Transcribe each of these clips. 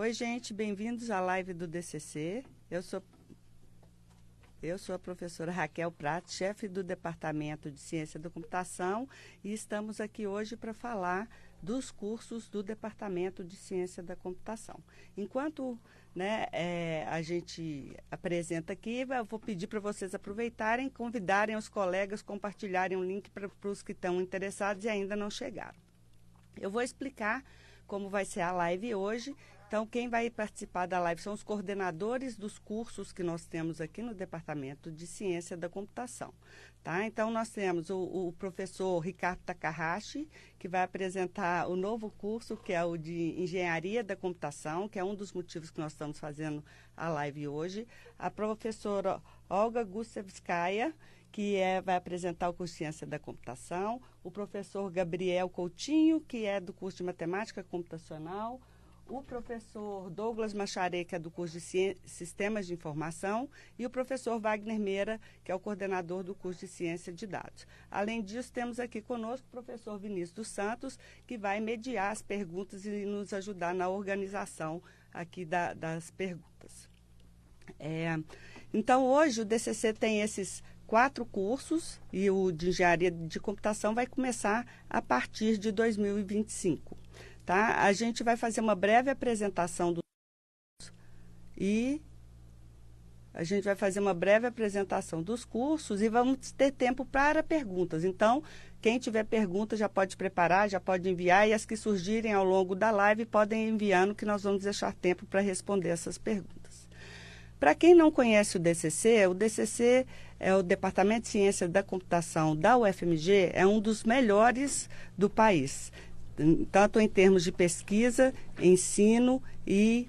Oi, gente, bem-vindos à live do DCC. Eu sou a professora Raquel Prato, chefe do Departamento de Ciência da Computação, e estamos aqui hoje para falar dos cursos do Departamento de Ciência da Computação. Enquanto a gente apresenta aqui, eu vou pedir para vocês aproveitarem, convidarem os colegas, compartilharem o link para os que estão interessados e ainda não chegaram. Eu vou explicar como vai ser a live hoje. Então, quem vai participar da live são os coordenadores dos cursos que nós temos aqui no Departamento de Ciência da Computação. Tá? Então, nós temos o professor Ricardo Takahashi, que vai apresentar o novo curso, que é o de Engenharia da Computação, que é um dos motivos que nós estamos fazendo a live hoje. A professora Olga Gustevskaya, que vai apresentar o curso de Ciência da Computação. O professor Gabriel Coutinho, que é do curso de Matemática Computacional. O professor Douglas Macharé, que é do curso de Sistemas de Informação, e o professor Wagner Meira, que é o coordenador do curso de Ciência de Dados. Além disso, temos aqui conosco o professor Vinícius dos Santos, que vai mediar as perguntas e nos ajudar na organização aqui das perguntas. Então, hoje o DCC tem esses 4 cursos e o de Engenharia de Computação vai começar a partir de 2025. Tá? A gente vai fazer uma breve apresentação dos cursos e vamos ter tempo para perguntas. Então, quem tiver perguntas já pode preparar, já pode enviar, e as que surgirem ao longo da live podem ir enviando, que nós vamos deixar tempo para responder essas perguntas. Para quem não conhece o DCC é o Departamento de Ciência da Computação da UFMG, é um dos melhores do país, tanto em termos de pesquisa, ensino e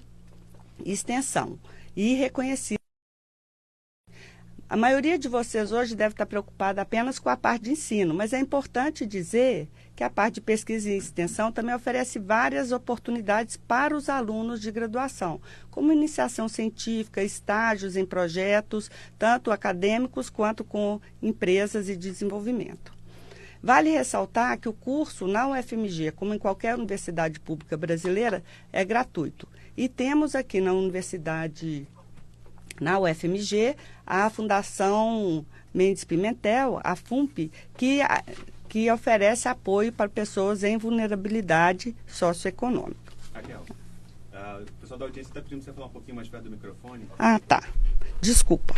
extensão, e reconhecido. A maioria de vocês hoje deve estar preocupada apenas com a parte de ensino, mas é importante dizer que a parte de pesquisa e extensão também oferece várias oportunidades para os alunos de graduação, como iniciação científica, estágios em projetos, tanto acadêmicos quanto com empresas e desenvolvimento. Vale ressaltar que o curso na UFMG, como em qualquer universidade pública brasileira, é gratuito. E temos aqui na UFMG, a Fundação Mendes Pimentel, a FUNP, que oferece apoio para pessoas em vulnerabilidade socioeconômica. Raquel, o pessoal da audiência está pedindo para você falar um pouquinho mais perto do microfone. Ah, tá. Desculpa.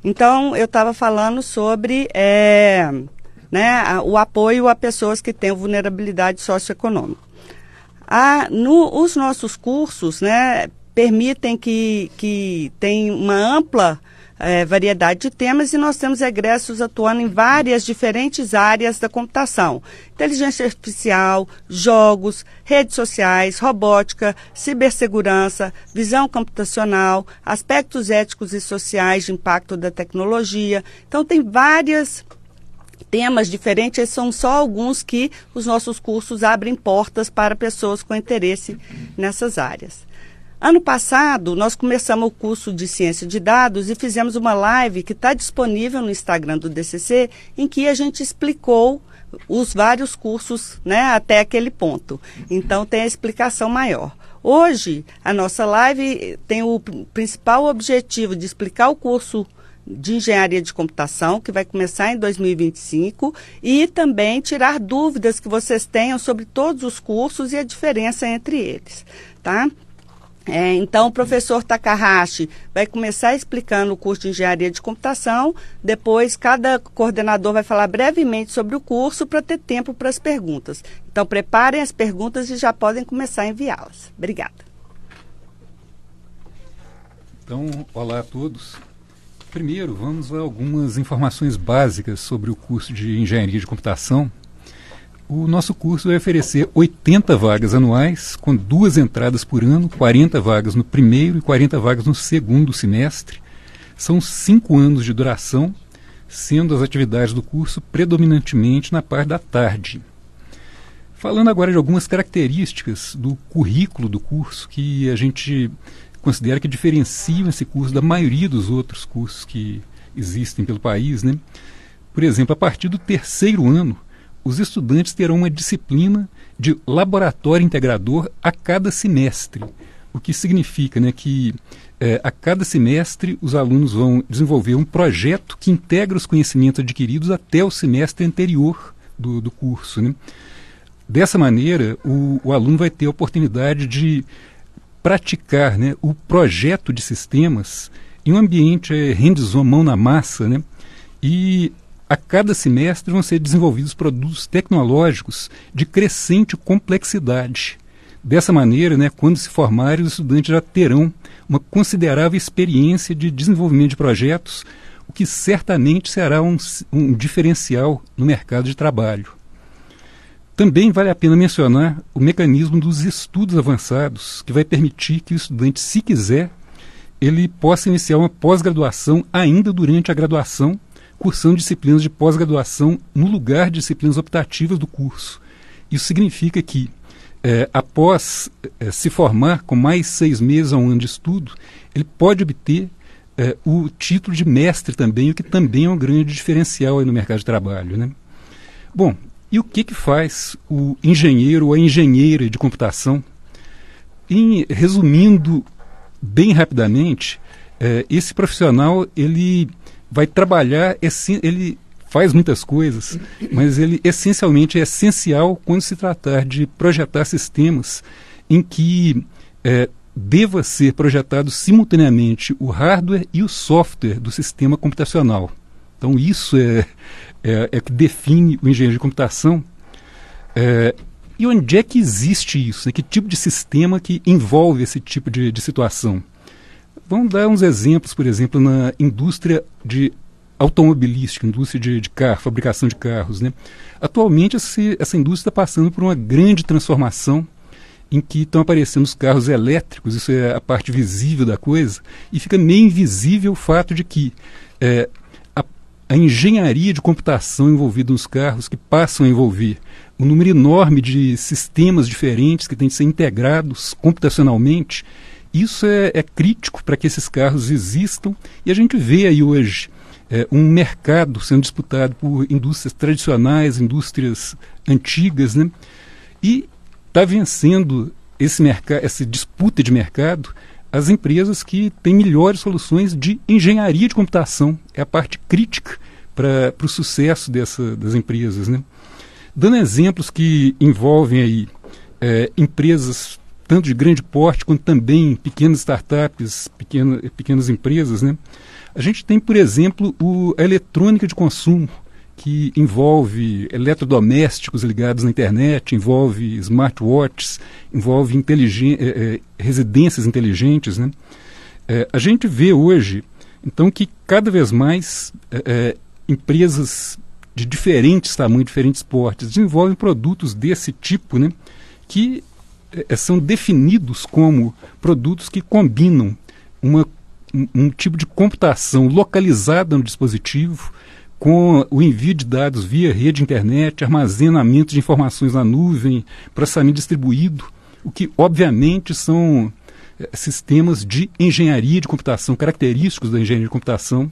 Então, eu estava falando sobre o apoio a pessoas que têm vulnerabilidade socioeconômica. Os nossos cursos permitem que tenha uma ampla variedade de temas, e nós temos egressos atuando em várias diferentes áreas da computação. Inteligência artificial, jogos, redes sociais, robótica, cibersegurança, visão computacional, aspectos éticos e sociais de impacto da tecnologia. Então, tem vários temas diferentes, esses são só alguns que os nossos cursos abrem portas para pessoas com interesse nessas áreas. Ano passado, nós começamos o curso de Ciência de Dados e fizemos uma live que está disponível no Instagram do DCC, em que a gente explicou os vários cursos até aquele ponto. Então, tem a explicação maior. Hoje, a nossa live tem o principal objetivo de explicar o curso de Engenharia de Computação, que vai começar em 2025, e também tirar dúvidas que vocês tenham sobre todos os cursos e a diferença entre eles, tá? Então, o professor Takahashi vai começar explicando o curso de Engenharia de Computação, depois cada coordenador vai falar brevemente sobre o curso para ter tempo para as perguntas. Então, preparem as perguntas e já podem começar a enviá-las. Obrigada. Então, olá a todos. Primeiro, vamos a algumas informações básicas sobre o curso de Engenharia de Computação. O nosso curso vai oferecer 80 vagas anuais, com 2 entradas por ano, 40 vagas no primeiro e 40 vagas no segundo semestre. São 5 anos de duração, sendo as atividades do curso predominantemente na parte da tarde. Falando agora de algumas características do currículo do curso, que a gente considera que diferenciam esse curso da maioria dos outros cursos que existem pelo país, Por exemplo, a partir do terceiro ano, os estudantes terão uma disciplina de laboratório integrador a cada semestre, o que significa, né, que a cada semestre os alunos vão desenvolver um projeto que integra os conhecimentos adquiridos até o semestre anterior do curso, né? Dessa maneira, o aluno vai ter a oportunidade de praticar, né, o projeto de sistemas em um ambiente hands-on, mão na massa, né? E a cada semestre vão ser desenvolvidos produtos tecnológicos de crescente complexidade. Dessa maneira, né, quando se formarem, os estudantes já terão uma considerável experiência de desenvolvimento de projetos, o que certamente será um diferencial no mercado de trabalho. Também vale a pena mencionar o mecanismo dos estudos avançados, que vai permitir que o estudante, se quiser, ele possa iniciar uma pós-graduação ainda durante a graduação, cursando disciplinas de pós-graduação no lugar de disciplinas optativas do curso. Isso significa que, após se formar com mais 6 meses a 1 ano de estudo, ele pode obter o título de mestre também, o que também é um grande diferencial aí no mercado de trabalho, né? Bom, e o que faz o engenheiro ou a engenheira de computação? Resumindo bem rapidamente, esse profissional ele vai trabalhar, ele faz muitas coisas, mas ele essencialmente é essencial quando se tratar de projetar sistemas em que deva ser projetado simultaneamente o hardware e o software do sistema computacional. Então isso é o que define o engenheiro de computação. E onde é que existe isso? Né? Que tipo de sistema que envolve esse tipo de situação? Vamos dar uns exemplos, por exemplo, na indústria de automobilística, indústria de carro, fabricação de carros, né? Atualmente essa indústria está passando por uma grande transformação em que estão aparecendo os carros elétricos, isso é a parte visível da coisa, e fica meio invisível o fato de que a engenharia de computação envolvida nos carros, que passam a envolver um número enorme de sistemas diferentes que têm de ser integrados computacionalmente, isso é crítico para que esses carros existam, e a gente vê aí hoje um mercado sendo disputado por indústrias tradicionais, indústrias antigas, né? E está vencendo essa disputa de mercado as empresas que têm melhores soluções de engenharia de computação. É a parte crítica para o sucesso das empresas, né? Dando exemplos que envolvem aí, empresas tanto de grande porte quanto também pequenas startups, pequenas empresas, né? A gente tem, por exemplo, a eletrônica de consumo, que envolve eletrodomésticos ligados na internet, envolve smartwatches, envolve residências inteligentes, né? A gente vê hoje, então, que cada vez mais empresas de diferentes tamanhos, diferentes portes, desenvolvem produtos desse tipo, né? Que são definidos como produtos que combinam um tipo de computação localizada no dispositivo, com o envio de dados via rede internet, armazenamento de informações na nuvem, processamento distribuído, o que obviamente são sistemas de engenharia de computação, característicos da engenharia de computação.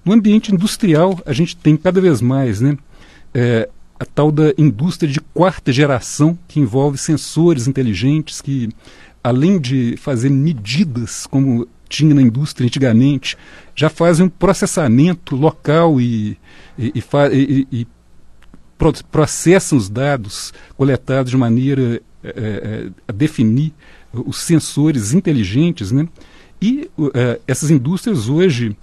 No ambiente industrial, a gente tem cada vez mais, né, a tal da indústria de 4ª geração, que envolve sensores inteligentes que, além de fazer medidas como tinha na indústria antigamente, já fazem um processamento local e processam os dados coletados de maneira a definir os sensores inteligentes, né? E essas indústrias hoje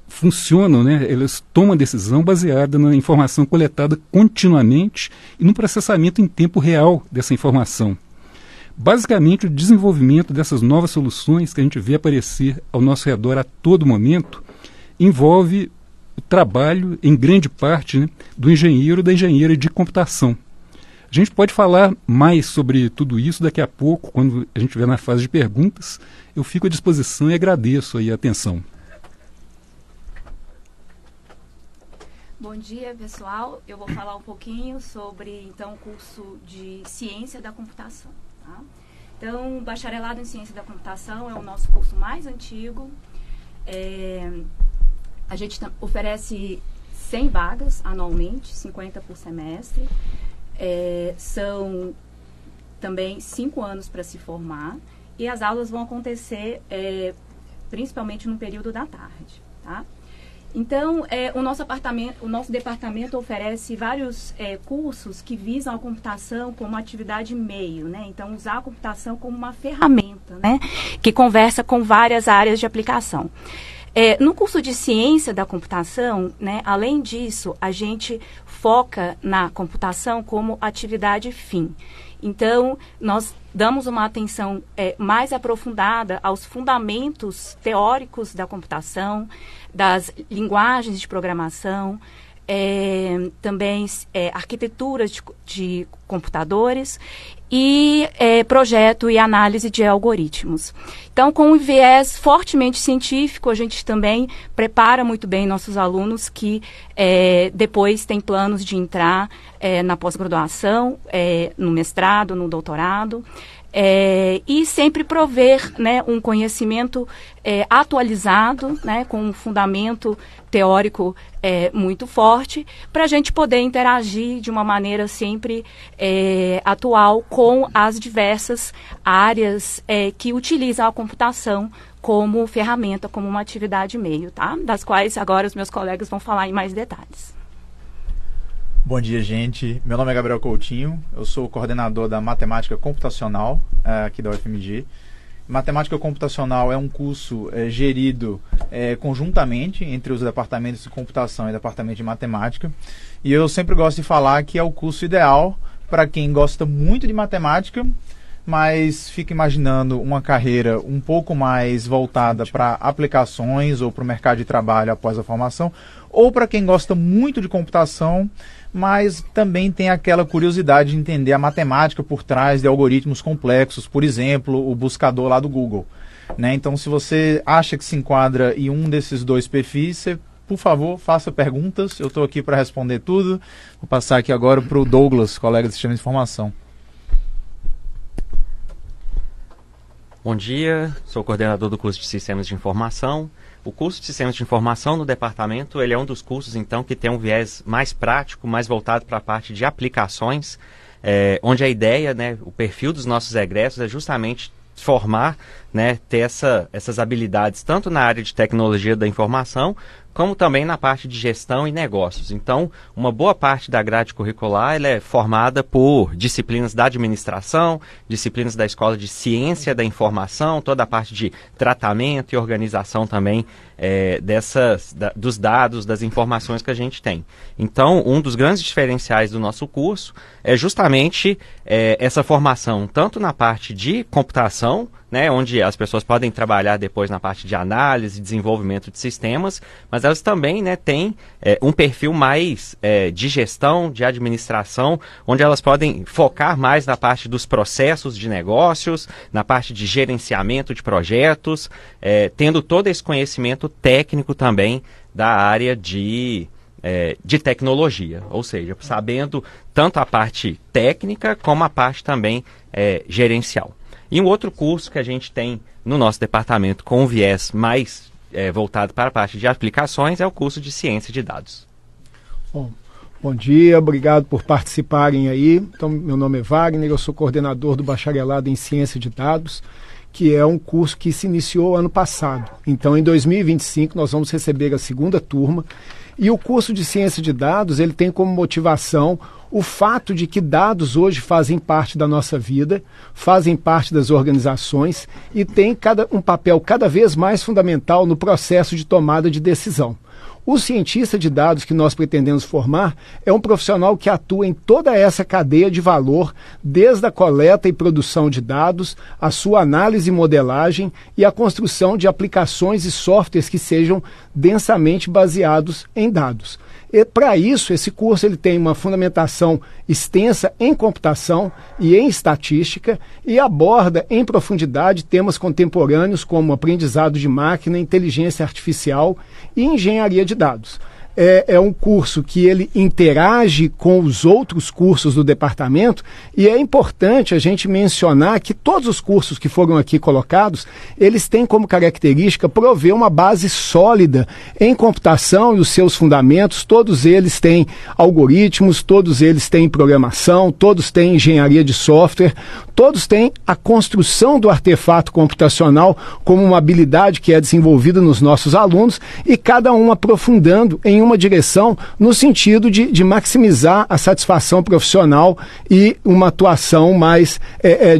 funcionam, né? Elas tomam a decisão baseada na informação coletada continuamente e no processamento em tempo real dessa informação. Basicamente, o desenvolvimento dessas novas soluções que a gente vê aparecer ao nosso redor a todo momento envolve o trabalho, em grande parte, né, do engenheiro e da engenheira de computação. A gente pode falar mais sobre tudo isso daqui a pouco, quando a gente estiver na fase de perguntas. Eu fico à disposição e agradeço aí a atenção. Bom dia, pessoal. Eu vou falar um pouquinho sobre, então, o curso de Ciência da Computação. Tá? Então, o Bacharelado em Ciência da Computação é o nosso curso mais antigo. A gente oferece 100 vagas anualmente, 50 por semestre. São também 5 anos para se formar e as aulas vão acontecer principalmente no período da tarde, tá? Então, o nosso departamento oferece vários cursos que visam a computação como atividade meio, né? Então, usar a computação como uma ferramenta, né? Que conversa com várias áreas de aplicação. No curso de ciência da computação, né, além disso, a gente foca na computação como atividade fim. Então, nós damos uma atenção mais aprofundada aos fundamentos teóricos da computação, das linguagens de programação, também arquiteturas de computadores e projeto e análise de algoritmos. Então, com um viés fortemente científico, a gente também prepara muito bem nossos alunos que depois têm planos de entrar na pós-graduação, no mestrado, no doutorado, e sempre prover, né, um conhecimento atualizado, né, com um fundamento teórico muito forte, para a gente poder interagir de uma maneira sempre atual com as diversas áreas que utilizam a computação como ferramenta, como uma atividade meio, tá? Das quais agora os meus colegas vão falar em mais detalhes. Bom dia, gente. Meu nome é Gabriel Coutinho, eu sou coordenador da Matemática Computacional aqui da UFMG. Matemática Computacional é um curso gerido conjuntamente entre os departamentos de computação e departamento de matemática. E eu sempre gosto de falar que é o curso ideal para quem gosta muito de matemática, mas fica imaginando uma carreira um pouco mais voltada para aplicações ou para o mercado de trabalho após a formação, ou para quem gosta muito de computação, mas também tem aquela curiosidade de entender a matemática por trás de algoritmos complexos, por exemplo, o buscador lá do Google, né? Então, se você acha que se enquadra em um desses dois perfis, você, por favor, faça perguntas, eu estou aqui para responder tudo. Vou passar aqui agora para o Douglas, colega do Sistema de Informação. Bom dia, sou coordenador do curso de Sistemas de Informação. O curso de Sistemas de Informação no departamento, ele é um dos cursos, então, que tem um viés mais prático, mais voltado para a parte de aplicações, onde a ideia, né, o perfil dos nossos egressos é justamente formar, né, ter essas habilidades tanto na área de tecnologia da informação, como também na parte de gestão e negócios. Então, uma boa parte da grade curricular ela é formada por disciplinas da administração, disciplinas da Escola de Ciência da Informação, toda a parte de tratamento e organização também dos dados, das informações que a gente tem. Então, um dos grandes diferenciais do nosso curso é justamente essa formação, tanto na parte de computação, né, onde as pessoas podem trabalhar depois na parte de análise e desenvolvimento de sistemas, mas elas também, né, têm um perfil mais de gestão, de administração, onde elas podem focar mais na parte dos processos de negócios, na parte de gerenciamento de projetos, tendo todo esse conhecimento técnico também da área de tecnologia, ou seja, sabendo tanto a parte técnica como a parte também gerencial. E um outro curso que a gente tem no nosso departamento com um viés mais voltado para a parte de aplicações é o curso de Ciência de Dados. Bom dia, obrigado por participarem aí. Então, meu nome é Wagner, eu sou coordenador do Bacharelado em Ciência de Dados, que é um curso que se iniciou ano passado. Então, em 2025, nós vamos receber a segunda turma. E o curso de Ciência de Dados, ele tem como motivação o fato de que dados hoje fazem parte da nossa vida, fazem parte das organizações e têm um papel cada vez mais fundamental no processo de tomada de decisão. O cientista de dados que nós pretendemos formar é um profissional que atua em toda essa cadeia de valor, desde a coleta e produção de dados, a sua análise e modelagem e a construção de aplicações e softwares que sejam densamente baseados em dados. E para isso, esse curso ele tem uma fundamentação extensa em computação e em estatística e aborda em profundidade temas contemporâneos como aprendizado de máquina, inteligência artificial e engenharia de dados. é um curso que ele interage com os outros cursos do departamento, e é importante a gente mencionar que todos os cursos que foram aqui colocados, eles têm como característica prover uma base sólida em computação e os seus fundamentos. Todos eles têm algoritmos, todos eles têm programação, todos têm engenharia de software, todos têm a construção do artefato computacional como uma habilidade que é desenvolvida nos nossos alunos, e cada um aprofundando em uma direção no sentido de maximizar a satisfação profissional e uma atuação mais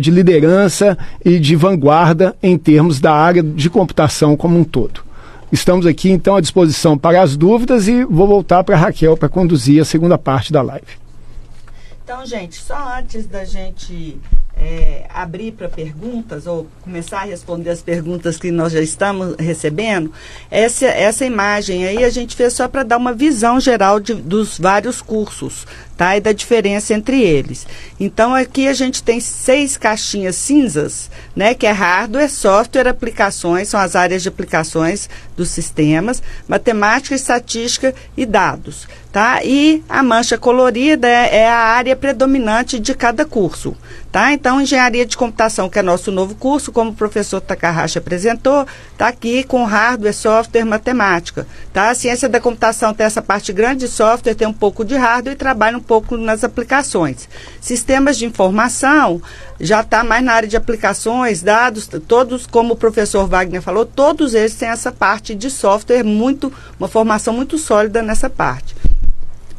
de liderança e de vanguarda em termos da área de computação como um todo. Estamos aqui, então, à disposição para as dúvidas, e vou voltar para a Raquel para conduzir a segunda parte da live. Então, gente, só antes da gente abrir para perguntas, ou começar a responder as perguntas que nós já estamos recebendo, essa imagem aí a gente fez só para dar uma visão geral dos vários cursos, tá? E da diferença entre eles. Então, aqui a gente tem 6 caixinhas cinzas, né? Que é hardware, software, aplicações, são as áreas de aplicações dos sistemas, matemática, estatística e dados, tá? E a mancha colorida é a área predominante de cada curso, tá? Então, engenharia de computação, que é nosso novo curso, como o professor Takahashi apresentou, está aqui com hardware, software, matemática, tá? A ciência da computação tem essa parte grande de software, tem um pouco de hardware e trabalha um pouco nas aplicações. Sistemas de informação já está mais na área de aplicações, dados, todos, como o professor Wagner falou, todos eles têm essa parte de software, uma formação muito sólida nessa parte.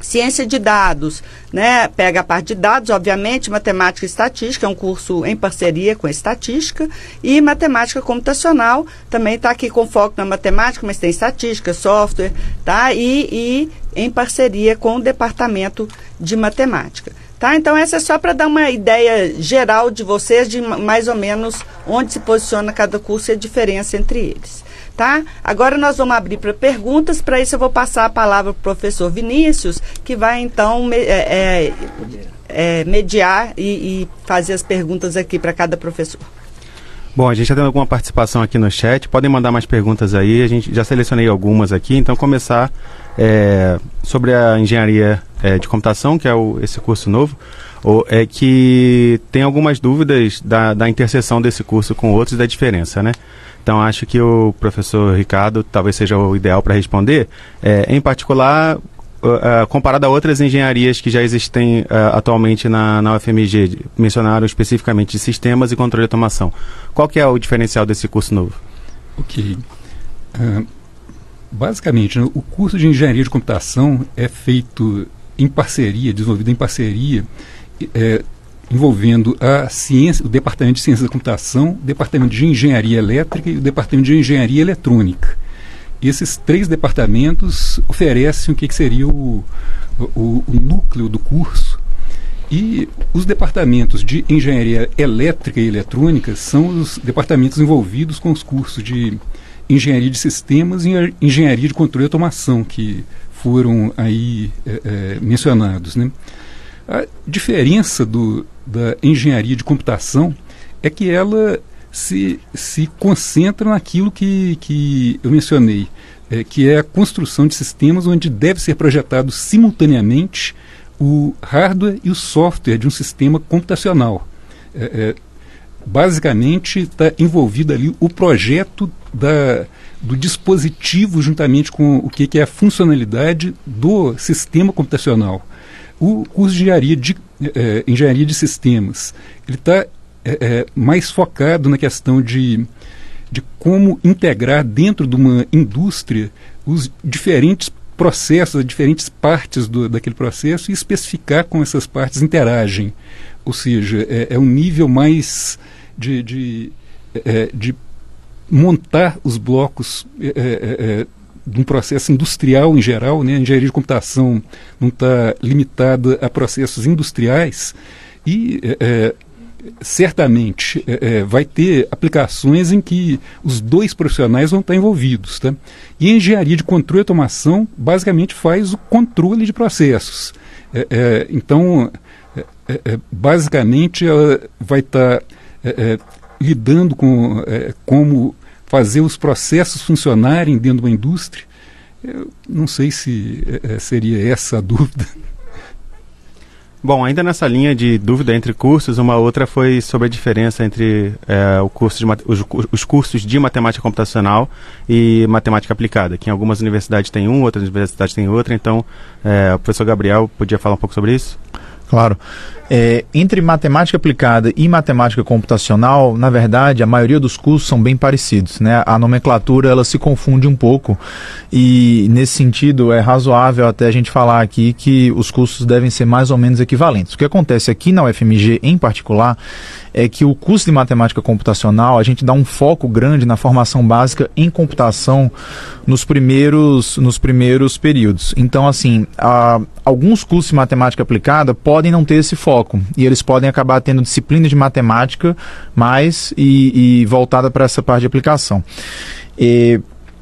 Ciência de dados, né? Pega a parte de dados, obviamente, matemática e estatística, é um curso em parceria com a estatística, e matemática computacional, também está aqui com foco na matemática, mas tem estatística, software, tá? E em parceria com o departamento de matemática. Tá? Então, essa é só para dar uma ideia geral de vocês, de mais ou menos onde se posiciona cada curso e a diferença entre eles. Tá? Agora nós vamos abrir para perguntas. Para isso eu vou passar a palavra para o professor Vinícius, que vai então mediar e fazer as perguntas aqui para cada professor. Bom, a gente já tem alguma participação aqui no chat, podem mandar mais perguntas aí, a gente já selecionei algumas aqui, então começar sobre a engenharia de computação, que é esse curso novo, que tem algumas dúvidas da interseção desse curso com outros e da diferença, né? Então, acho que o professor Ricardo talvez seja o ideal para responder. Em particular, comparado a outras engenharias que já existem atualmente na UFMG, mencionaram especificamente de sistemas e controle de automação. Qual que é o diferencial desse curso novo? Ok. Basicamente, o curso de engenharia de computação é feito em parceria, desenvolvido em parceria, envolvendo a ciência, o Departamento de Ciência da Computação, o Departamento de Engenharia Elétrica e o Departamento de Engenharia Eletrônica. Esses 3 departamentos oferecem o que seria o núcleo do curso, e os departamentos de Engenharia Elétrica e Eletrônica são os departamentos envolvidos com os cursos de Engenharia de Sistemas e Engenharia de Controle e Automação, que foram aí mencionados, né? A diferença da engenharia de computação é que ela se concentra naquilo que eu mencionei, que é a construção de sistemas onde deve ser projetado simultaneamente o hardware e o software de um sistema computacional. Basicamente está envolvido ali o projeto do dispositivo juntamente com o que é a funcionalidade do sistema computacional. O curso de engenharia de sistemas, ele está mais focado na questão de como integrar dentro de uma indústria os diferentes processos, as diferentes partes daquele processo, e especificar como essas partes interagem. Ou seja, é um nível mais de montar os blocos de um processo industrial em geral, né? A engenharia de computação não está limitada a processos industriais, e certamente vai ter aplicações em que os 2 profissionais vão estar envolvidos, tá? E a engenharia de controle e automação basicamente faz o controle de processos. Então, basicamente ela vai estar lidando com como fazer os processos funcionarem dentro de uma indústria, Eu não sei se seria essa a dúvida. Bom, ainda nessa linha de dúvida entre cursos, uma outra foi sobre a diferença entre os cursos de matemática computacional e matemática aplicada, que em algumas universidades tem um, outras universidades tem outra, então o professor Gabriel podia falar um pouco sobre isso? Claro. Entre matemática aplicada e matemática computacional, na verdade, a maioria dos cursos são bem parecidos, né? A nomenclatura, ela se confunde um pouco e, nesse sentido, é razoável até a gente falar aqui que os cursos devem ser mais ou menos equivalentes. O que acontece aqui na UFMG, em particular, é que o curso de matemática computacional, a gente dá um foco grande na formação básica em computação nos primeiros períodos. Então, assim, alguns cursos de matemática aplicada podem não ter esse foco e eles podem acabar tendo disciplina de matemática mais e voltada para essa parte de aplicação.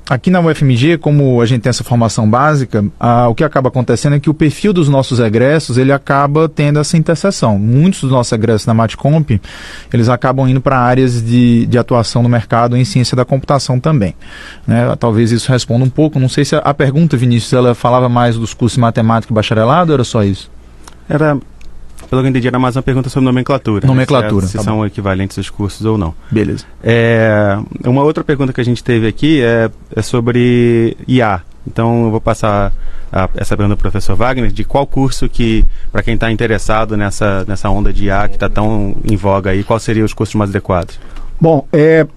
Aqui na UFMG, como a gente tem essa formação básica, o que acaba acontecendo é que o perfil dos nossos egressos, ele acaba tendo essa interseção. Muitos dos nossos egressos na Matcomp, eles acabam indo para áreas de atuação no mercado em ciência da computação também, né? Talvez isso responda um pouco. Não sei se a pergunta, Vinícius, ela falava mais dos cursos de matemática e bacharelado ou era só isso? Pelo que eu entendi, era mais uma pergunta sobre nomenclatura. Nomenclatura. Se são equivalentes os cursos ou não. Beleza. Uma outra pergunta que a gente teve aqui é sobre IA. Então, eu vou passar essa pergunta para o professor Wagner, de qual curso que, para quem está interessado nessa onda de IA que está tão em voga aí, quais seriam os cursos mais adequados? Bom,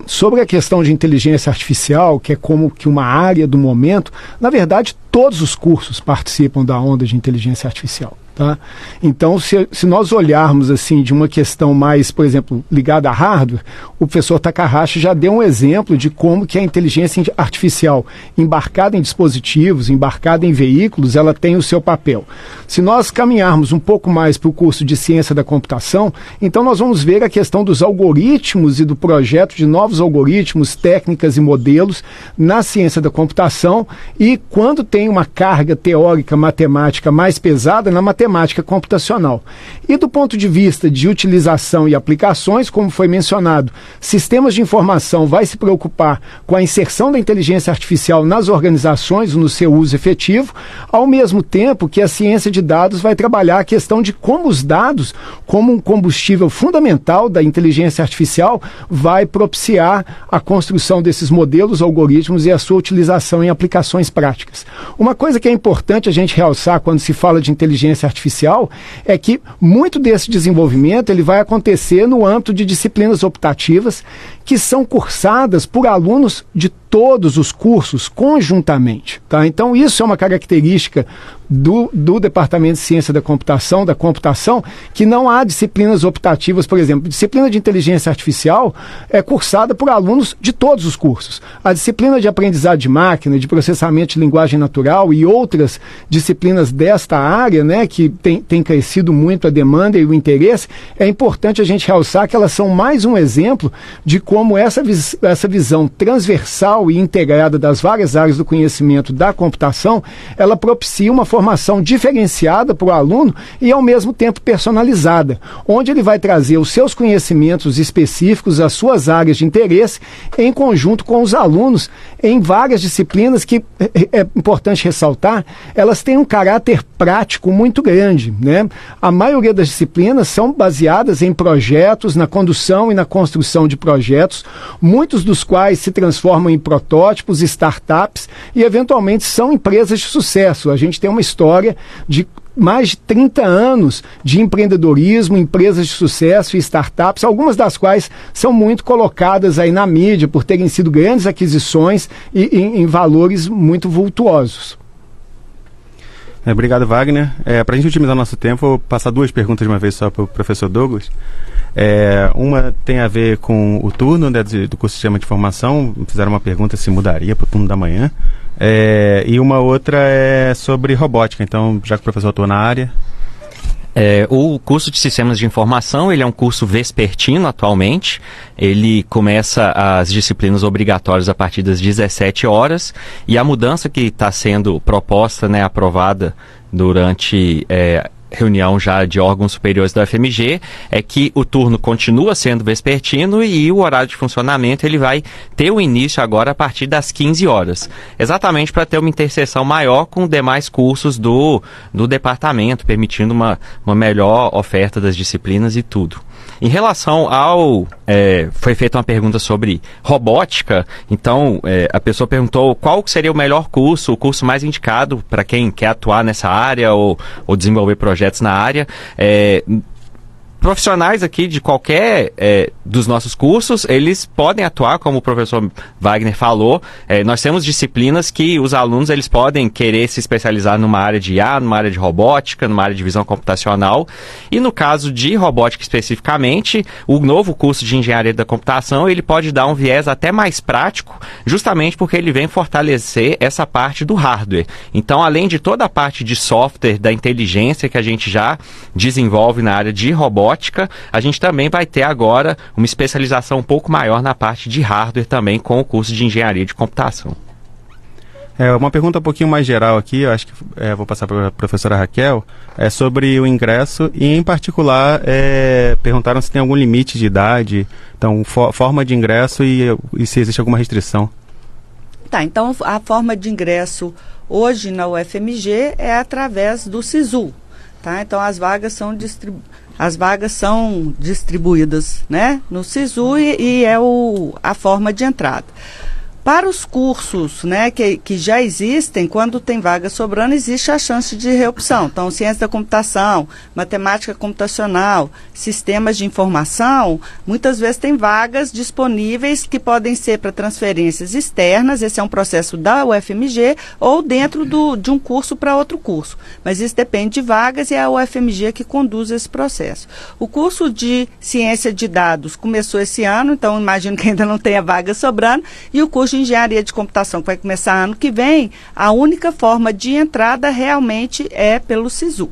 sobre a questão de inteligência artificial, que é como que uma área do momento, na verdade, todos os cursos participam da onda de inteligência artificial. Tá? Então, se nós olharmos assim de uma questão mais, por exemplo, ligada a hardware, o professor Takahashi já deu um exemplo de como que a inteligência artificial embarcada em dispositivos, embarcada em veículos, ela tem o seu papel. Se nós caminharmos um pouco mais para o curso de ciência da computação, então nós vamos ver a questão dos algoritmos e do projeto de novos algoritmos, técnicas e modelos na ciência da computação, e quando tem uma carga teórica matemática mais pesada, na matemática computacional. E do ponto de vista de utilização e aplicações, como foi mencionado, sistemas de informação vai se preocupar com a inserção da inteligência artificial nas organizações, no seu uso efetivo, ao mesmo tempo que a ciência de dados vai trabalhar a questão de como os dados, como um combustível fundamental da inteligência artificial, vai propiciar a construção desses modelos, algoritmos e a sua utilização em aplicações práticas. Uma coisa que é importante a gente realçar quando se fala de inteligência artificial é que muito desse desenvolvimento ele vai acontecer no âmbito de disciplinas optativas que são cursadas por alunos de todos os cursos conjuntamente. Tá? Então isso é uma característica do Departamento de Ciência da Computação, que não há disciplinas optativas, por exemplo, disciplina de inteligência artificial é cursada por alunos de todos os cursos. A disciplina de aprendizado de máquina, de processamento de linguagem natural e outras disciplinas desta área, né, que tem crescido muito a demanda e o interesse, é importante a gente realçar que elas são mais um exemplo de como essa visão transversal e integrada das várias áreas do conhecimento da computação, ela propicia uma formação diferenciada para o aluno e ao mesmo tempo personalizada, onde ele vai trazer os seus conhecimentos específicos, as suas áreas de interesse, em conjunto com os alunos em várias disciplinas que, é importante ressaltar, elas têm um caráter prático muito grande, né? A maioria das disciplinas são baseadas em projetos, na condução e na construção de projetos, muitos dos quais se transformam em protótipos, startups e eventualmente são empresas de sucesso. A gente tem uma história de mais de 30 anos de empreendedorismo, empresas de sucesso e startups, algumas das quais são muito colocadas aí na mídia por terem sido grandes aquisições e em valores muito vultuosos. Obrigado, Wagner. Para a gente otimizar nosso tempo, vou passar duas perguntas de uma vez só para o professor Douglas. Uma tem a ver com o turno, né, do curso de Sistema de Informação. Fizeram uma pergunta se mudaria para o turno da manhã. E uma outra é sobre robótica. Então, já que o professor atua na área... O curso de Sistemas de Informação, ele é um curso vespertino atualmente. Ele começa as disciplinas obrigatórias a partir das 17 horas. E a mudança que está sendo proposta, né, aprovada durante reunião já de órgãos superiores da UFMG, é que o turno continua sendo vespertino e o horário de funcionamento ele vai ter o início agora a partir das 15 horas, exatamente para ter uma interseção maior com demais cursos do departamento, permitindo uma melhor oferta das disciplinas e tudo. Em relação ao... foi feita uma pergunta sobre robótica, então a pessoa perguntou qual seria o melhor curso, o curso mais indicado para quem quer atuar nessa área ou desenvolver projetos na área. Profissionais aqui de qualquer dos nossos cursos, eles podem atuar, como o professor Wagner falou. Nós temos disciplinas que os alunos eles podem querer se especializar numa área de IA, numa área de robótica, numa área de visão computacional. E no caso de robótica especificamente, o novo curso de engenharia da computação, ele pode dar um viés até mais prático, justamente porque ele vem fortalecer essa parte do hardware. Então, além de toda a parte de software, da inteligência que a gente já desenvolve na área de robótica, a gente também vai ter agora uma especialização um pouco maior na parte de hardware também com o curso de engenharia de computação. Uma pergunta um pouquinho mais geral aqui, eu acho que vou passar para a professora Raquel, sobre o ingresso e, em particular, perguntaram se tem algum limite de idade, então, forma de ingresso e se existe alguma restrição. Tá, então a forma de ingresso hoje na UFMG é através do SISU, tá? Então as vagas são distribuídas, né, no SISU e é a forma de entrada. Para os cursos, né, que já existem, quando tem vaga sobrando, existe a chance de reopção. Então, ciência da computação, matemática computacional, sistemas de informação, muitas vezes tem vagas disponíveis que podem ser para transferências externas, esse é um processo da UFMG, ou dentro de um curso para outro curso. Mas isso depende de vagas e é a UFMG que conduz esse processo. O curso de ciência de dados começou esse ano, então imagino que ainda não tenha vaga sobrando, e o curso de engenharia de computação, que vai começar ano que vem, a única forma de entrada realmente é pelo SISU.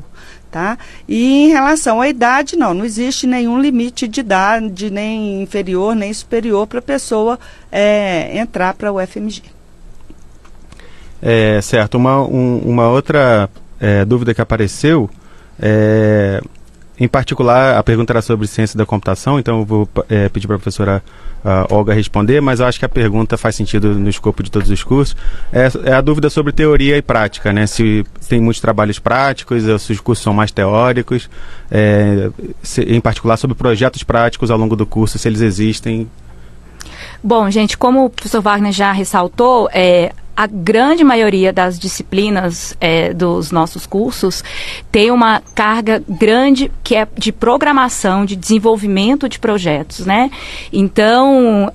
Tá? E em relação à idade, não existe nenhum limite de idade, nem inferior, nem superior para a pessoa entrar para a UFMG. Certo. Uma outra dúvida que apareceu, em particular, a pergunta era sobre ciência da computação, então eu vou pedir para a professora Olga responder, mas eu acho que a pergunta faz sentido no escopo de todos os cursos. É a dúvida sobre teoria e prática, né? Se tem muitos trabalhos práticos, se os cursos são mais teóricos, em particular sobre projetos práticos ao longo do curso, se eles existem. Bom, gente, como o professor Wagner já ressaltou, a grande maioria das disciplinas dos nossos cursos tem uma carga grande que é de programação, de desenvolvimento de projetos, né? Então,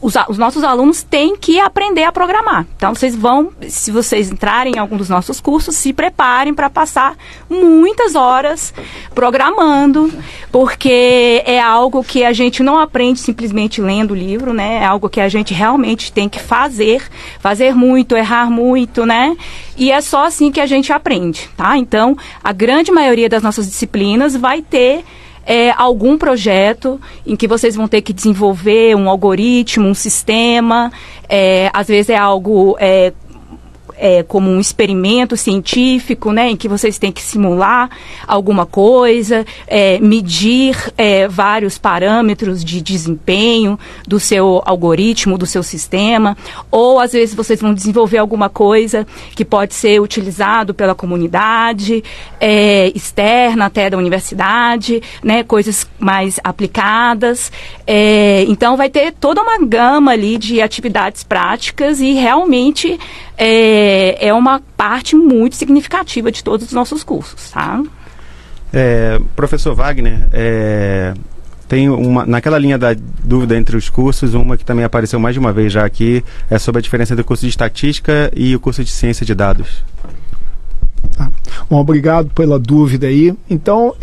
os nossos alunos têm que aprender a programar. Então, se vocês entrarem em algum dos nossos cursos, se preparem para passar muitas horas programando, porque é algo que a gente não aprende simplesmente lendo o livro, né? É algo que a gente realmente tem que fazer muito, errar muito, né? E é só assim que a gente aprende, tá? Então, a grande maioria das nossas disciplinas vai ter algum projeto em que vocês vão ter que desenvolver um algoritmo, um sistema, às vezes é algo como um experimento científico, né, em que vocês têm que simular alguma coisa, medir vários parâmetros de desempenho do seu algoritmo, do seu sistema, ou às vezes vocês vão desenvolver alguma coisa que pode ser utilizado pela comunidade, externa até da universidade, né, coisas mais aplicadas. Então vai ter toda uma gama ali de atividades práticas e realmente é uma parte muito significativa de todos os nossos cursos, tá? Professor Wagner, tem naquela linha da dúvida entre os cursos, uma que também apareceu mais de uma vez já aqui, é sobre a diferença entre o curso de estatística e o curso de ciência de dados. Bom, obrigado pela dúvida aí. Então,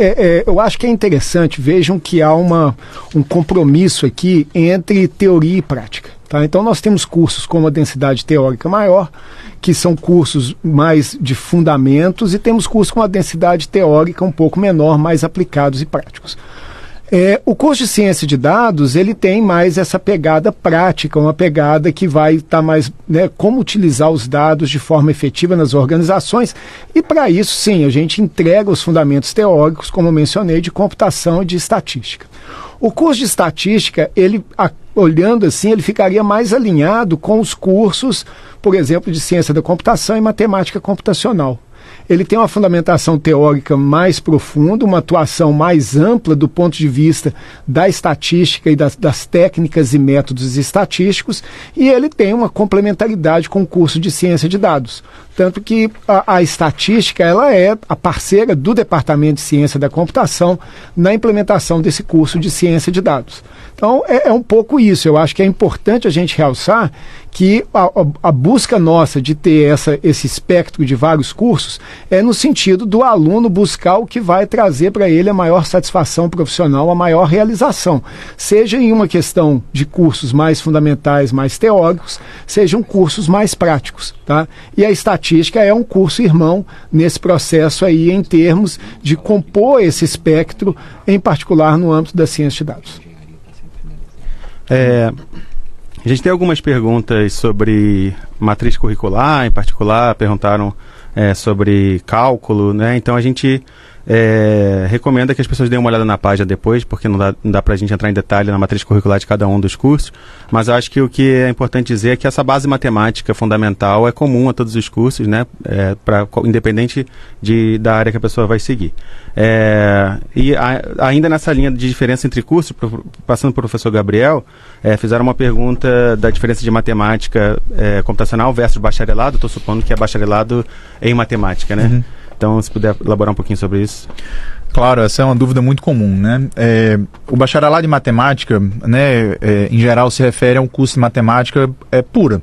eu acho que é interessante, vejam que há um compromisso aqui entre teoria e prática. Tá? Então, nós temos cursos com uma densidade teórica maior, que são cursos mais de fundamentos, e temos cursos com uma densidade teórica um pouco menor, mais aplicados e práticos. O curso de ciência de dados, ele tem mais essa pegada prática, uma pegada que vai estar mais, né, como utilizar os dados de forma efetiva nas organizações, e para isso, sim, a gente entrega os fundamentos teóricos, como eu mencionei, de computação e de estatística. O curso de estatística, ele, olhando assim, ele ficaria mais alinhado com os cursos, por exemplo, de ciência da computação e matemática computacional. Ele tem uma fundamentação teórica mais profunda, uma atuação mais ampla do ponto de vista da estatística e das técnicas e métodos estatísticos, e ele tem uma complementaridade com o curso de ciência de dados. Tanto que a estatística, ela é a parceira do Departamento de Ciência da Computação na implementação desse curso de ciência de dados. Então, é um pouco isso. Eu acho que é importante a gente realçar que a busca nossa de ter esse espectro de vários cursos é no sentido do aluno buscar o que vai trazer para ele a maior satisfação profissional, a maior realização. Seja em uma questão de cursos mais fundamentais, mais teóricos, sejam cursos mais práticos, tá? E a estatística é um curso irmão nesse processo aí, em termos de compor esse espectro, em particular no âmbito da ciência de dados. A gente tem algumas perguntas sobre matriz curricular, em particular, perguntaram sobre cálculo, né? Então a gente recomenda que as pessoas deem uma olhada na página depois, porque não dá para a gente entrar em detalhe na matriz curricular de cada um dos cursos, mas eu acho que o que é importante dizer é que essa base matemática fundamental é comum a todos os cursos, né? Independente da área que a pessoa vai seguir. Ainda nessa linha de diferença entre cursos, passando para o professor Gabriel, fizeram uma pergunta da diferença de matemática computacional versus bacharelado. Estou supondo que é bacharelado em matemática, né? Uhum. Então, se puder elaborar um pouquinho sobre isso. Claro, essa é uma dúvida muito comum, né? O bacharelado em matemática, né, em geral se refere a um curso de matemática pura,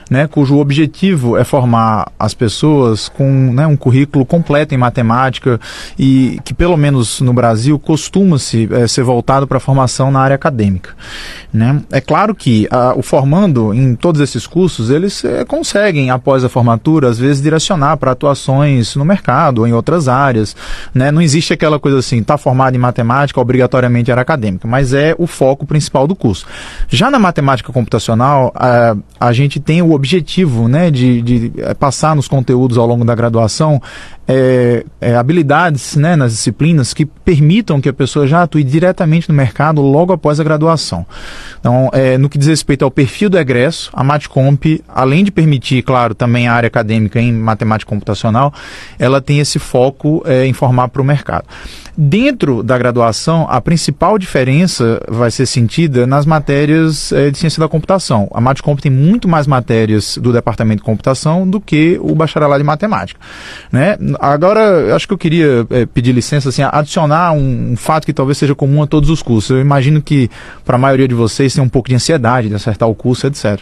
né, cujo objetivo é formar as pessoas com, né, um currículo completo em matemática e que, pelo menos no Brasil, costuma-se ser voltado para a formação na área acadêmica, né? É claro que o formando em todos esses cursos, eles conseguem, após a formatura, às vezes direcionar para atuações no mercado ou em outras áreas, né? Não existe aquela coisa assim, está formado em matemática, obrigatoriamente era acadêmica, mas é o foco principal do curso. Já na matemática computacional, a gente tem o objetivo, né, de passar nos conteúdos ao longo da graduação habilidades, né, nas disciplinas que permitam que a pessoa já atue diretamente no mercado logo após a graduação. Então, no que diz respeito ao perfil do egresso, a Matcomp, além de permitir, claro, também a área acadêmica em matemática computacional, ela tem esse foco em formar para o mercado. Dentro da graduação, a principal diferença vai ser sentida nas matérias de ciência da computação. A Matcomp tem muito mais matérias do departamento de computação do que o bacharelado em matemática, né? Agora, acho que eu queria pedir licença, assim, adicionar um fato que talvez seja comum a todos os cursos. Eu imagino que para a maioria de vocês tem um pouco de ansiedade de acertar o curso, etc.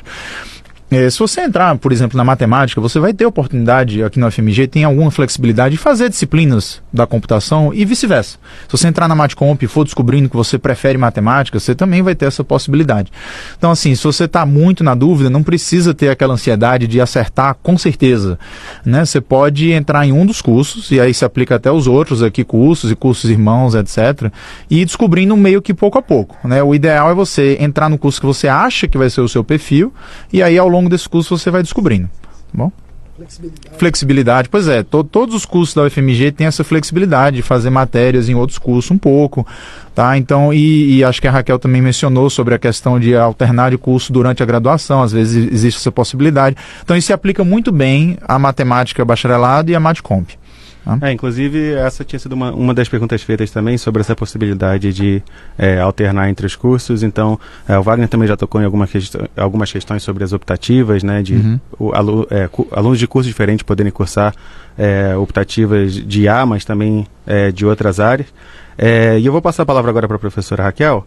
Se você entrar, por exemplo, na matemática, você vai ter oportunidade aqui na UFMG, tem alguma flexibilidade de fazer disciplinas da computação e vice-versa. Se você entrar na Matcomp e for descobrindo que você prefere matemática, você também vai ter essa possibilidade. Então, assim, se você está muito na dúvida, não precisa ter aquela ansiedade de acertar com certeza, né? Você pode entrar em um dos cursos, e aí se aplica até os outros aqui, cursos e cursos irmãos, etc., e ir descobrindo meio que pouco a pouco, né? O ideal é você entrar no curso que você acha que vai ser o seu perfil, e aí ao longo desse curso você vai descobrindo, tá bom? Flexibilidade, pois é, todos os cursos da UFMG têm essa flexibilidade de fazer matérias em outros cursos um pouco, tá? Então, e acho que a Raquel também mencionou sobre a questão de alternar de curso durante a graduação, às vezes existe essa possibilidade. Então, isso se aplica muito bem à matemática bacharelado e à Matcomp. Inclusive, essa tinha sido uma das perguntas feitas também sobre essa possibilidade de alternar entre os cursos. Então, o Wagner também já tocou em algumas questões sobre as optativas, né, de alunos de cursos diferentes poderem cursar optativas de IA, mas também de outras áreas. E eu vou passar a palavra agora para a professora Raquel,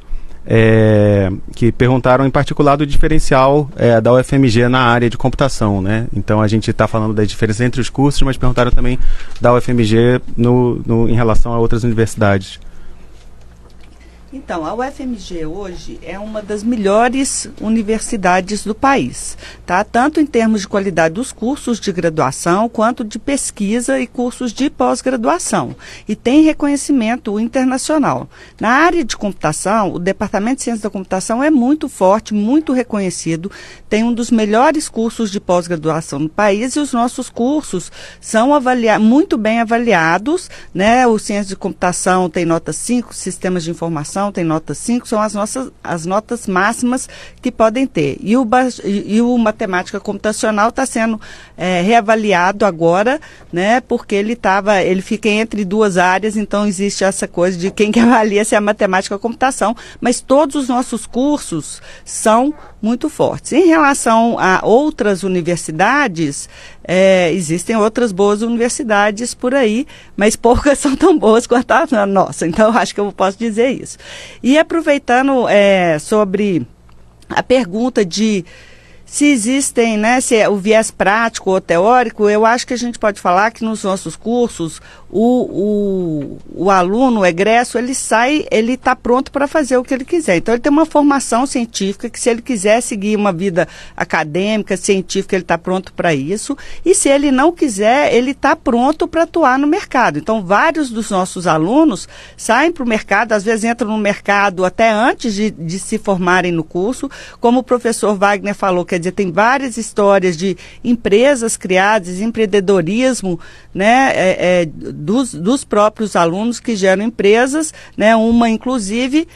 que perguntaram em particular do diferencial da UFMG na área de computação, né? Então a gente está falando da diferença entre os cursos, mas perguntaram também da UFMG em relação a outras universidades. Então, a UFMG hoje é uma das melhores universidades do país, tá? Tanto em termos de qualidade dos cursos de graduação, quanto de pesquisa e cursos de pós-graduação. E tem reconhecimento internacional. Na área de computação, o Departamento de Ciência da Computação é muito forte, muito reconhecido, tem um dos melhores cursos de pós-graduação no país e os nossos cursos são muito bem avaliados, né? O Ciência de Computação tem nota 5, Sistemas de Informação tem nota 5, são as notas máximas que podem ter. E o Matemática Computacional está sendo reavaliado agora, né, porque ele fica entre duas áreas, então existe essa coisa de quem que avalia se é a Matemática ou a Computação, mas todos os nossos cursos são muito fortes. Em relação a outras universidades, existem outras boas universidades por aí, mas poucas são tão boas quanto a nossa, então acho que eu posso dizer isso. E aproveitando sobre a pergunta de se existem, né, se é o viés prático ou teórico, eu acho que a gente pode falar que nos nossos cursos o aluno, o egresso, ele está pronto para fazer o que ele quiser. Então ele tem uma formação científica que, se ele quiser seguir uma vida acadêmica, científica, ele está pronto para isso. E se ele não quiser, ele está pronto para atuar no mercado. Então vários dos nossos alunos saem para o mercado, às vezes entram no mercado até antes de se formarem no curso. Como o professor Wagner falou, quer dizer, tem várias histórias de empresas criadas, empreendedorismo, né, dos próprios alunos que geram empresas, né, uma inclusive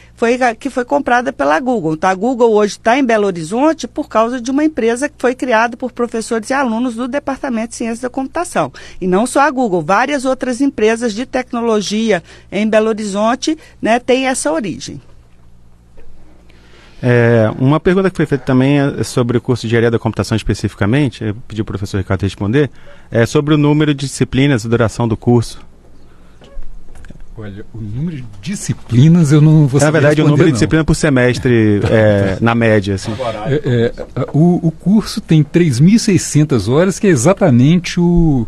que foi comprada pela Google. Então, a Google hoje está em Belo Horizonte por causa de uma empresa que foi criada por professores e alunos do Departamento de Ciência da Computação. E não só a Google, várias outras empresas de tecnologia em Belo Horizonte, né, têm essa origem. Uma pergunta que foi feita também é sobre o curso de Engenharia da Computação especificamente, eu pedi ao professor Ricardo responder, é sobre o número de disciplinas e duração do curso. Olha, o número de disciplinas eu não vou saber. Na verdade, o número de disciplinas por semestre, na média. Assim. O curso tem 3.600 horas, que é exatamente o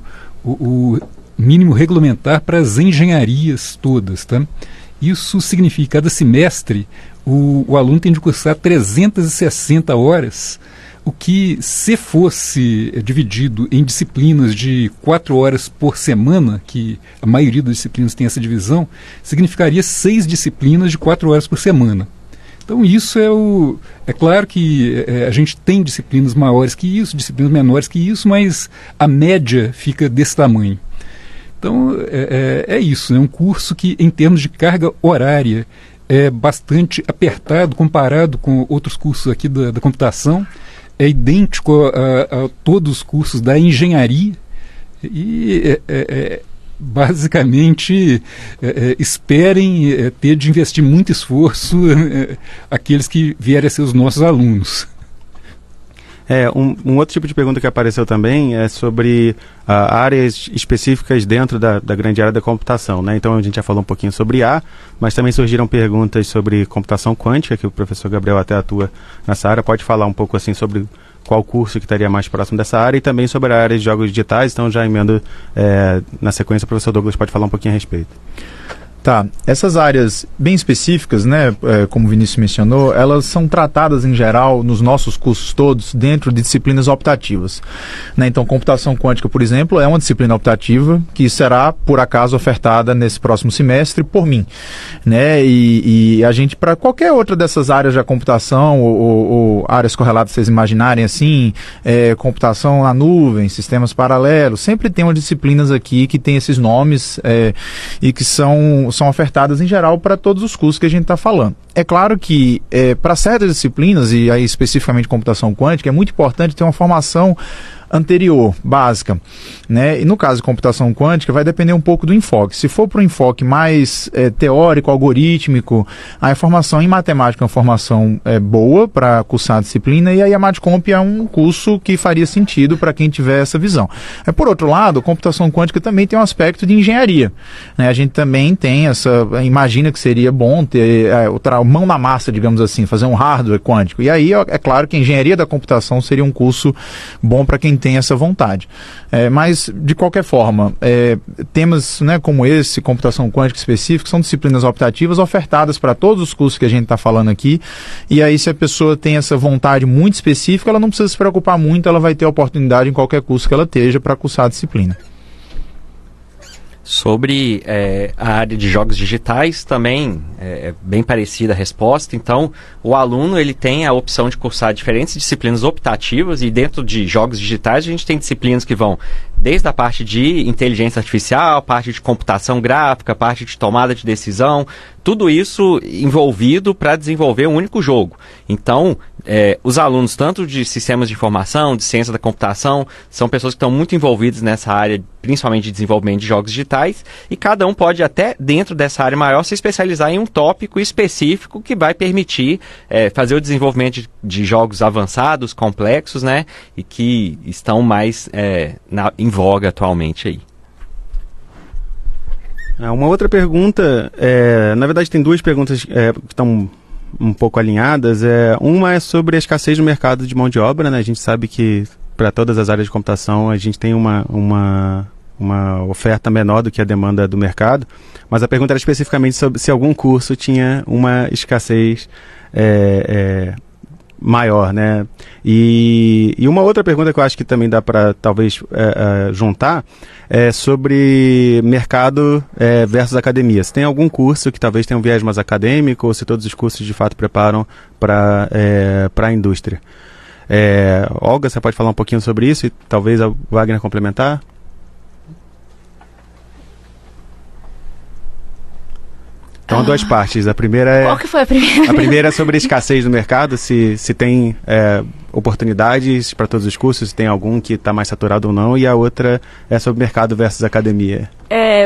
mínimo regulamentar para as engenharias todas. Tá? Isso significa que cada semestre o aluno tem de cursar 360 horas, o que, se fosse dividido em disciplinas de 4 horas por semana, que a maioria das disciplinas tem essa divisão, significaria 6 disciplinas de 4 horas por semana. Então isso é claro que a gente tem disciplinas maiores que isso, disciplinas menores que isso, mas a média fica desse tamanho. Então é isso, é um curso que, em termos de carga horária, é bastante apertado comparado com outros cursos aqui da computação, é idêntico a todos os cursos da engenharia e basicamente esperem ter de investir muito esforço aqueles que vierem a ser os nossos alunos. Um outro tipo de pergunta que apareceu também é sobre áreas específicas dentro da grande área da computação, né? Então a gente já falou um pouquinho sobre IA, mas também surgiram perguntas sobre computação quântica, que o professor Gabriel até atua nessa área. Pode falar um pouco assim sobre qual curso que estaria mais próximo dessa área, e também sobre a área de jogos digitais. Então já emendo na sequência, o professor Douglas pode falar um pouquinho a respeito. Tá, essas áreas bem específicas, né, como o Vinícius mencionou, elas são tratadas em geral nos nossos cursos todos dentro de disciplinas optativas, né? Então, computação quântica, por exemplo, é uma disciplina optativa que será, por acaso, ofertada nesse próximo semestre por mim, né? E a gente, para qualquer outra dessas áreas da computação ou áreas correlatas, vocês imaginarem assim, computação na nuvem, sistemas paralelos, sempre tem umas disciplinas aqui que tem esses nomes e que são ofertadas em geral para todos os cursos que a gente está falando. É claro que para certas disciplinas, e aí especificamente computação quântica, é muito importante ter uma formação anterior, básica, né? E no caso de computação quântica vai depender um pouco do enfoque. Se for para um enfoque mais teórico, algorítmico, a formação em matemática é uma formação boa para cursar a disciplina, e aí a Matcomp é um curso que faria sentido para quem tiver essa visão. Por outro lado, a computação quântica também tem um aspecto de engenharia, né? A gente também tem imagina que seria bom ter mão na massa, digamos assim, fazer um hardware quântico. E aí é claro que a engenharia da computação seria um curso bom para quem quem tem essa vontade. Mas, de qualquer forma, temas, né, como esse, computação quântica específica, são disciplinas optativas ofertadas para todos os cursos que a gente está falando aqui, e aí se a pessoa tem essa vontade muito específica, ela não precisa se preocupar muito, ela vai ter oportunidade em qualquer curso que ela esteja para cursar a disciplina. Sobre a área de jogos digitais, também é bem parecida a resposta. Então, o aluno ele tem a opção de cursar diferentes disciplinas optativas, e dentro de jogos digitais a gente tem disciplinas que vão desde a parte de inteligência artificial, parte de computação gráfica, parte de tomada de decisão, tudo isso envolvido para desenvolver um único jogo. Então, os alunos tanto de sistemas de informação, de ciência da computação, são pessoas que estão muito envolvidas nessa área, principalmente de desenvolvimento de jogos digitais, e cada um pode até, dentro dessa área maior, se especializar em um tópico específico que vai permitir fazer o desenvolvimento de jogos avançados, complexos, né, e que estão mais em voga atualmente aí. Uma outra pergunta, na verdade tem duas perguntas que estão um pouco alinhadas. Uma é sobre a escassez do mercado de mão de obra, né? A gente sabe que para todas as áreas de computação a gente tem uma oferta menor do que a demanda do mercado, mas a pergunta era especificamente sobre se algum curso tinha uma escassez maior, né? E uma outra pergunta que eu acho que também dá para talvez juntar é sobre mercado versus academia. Se tem algum curso que talvez tenha um viés mais acadêmico, ou se todos os cursos de fato preparam para a indústria. Olga, você pode falar um pouquinho sobre isso e talvez a Wagner complementar? Então, duas partes. A primeira Qual que foi a primeira? A primeira é sobre a escassez do mercado, se tem oportunidades para todos os cursos, se tem algum que está mais saturado ou não, e a outra é sobre mercado versus academia.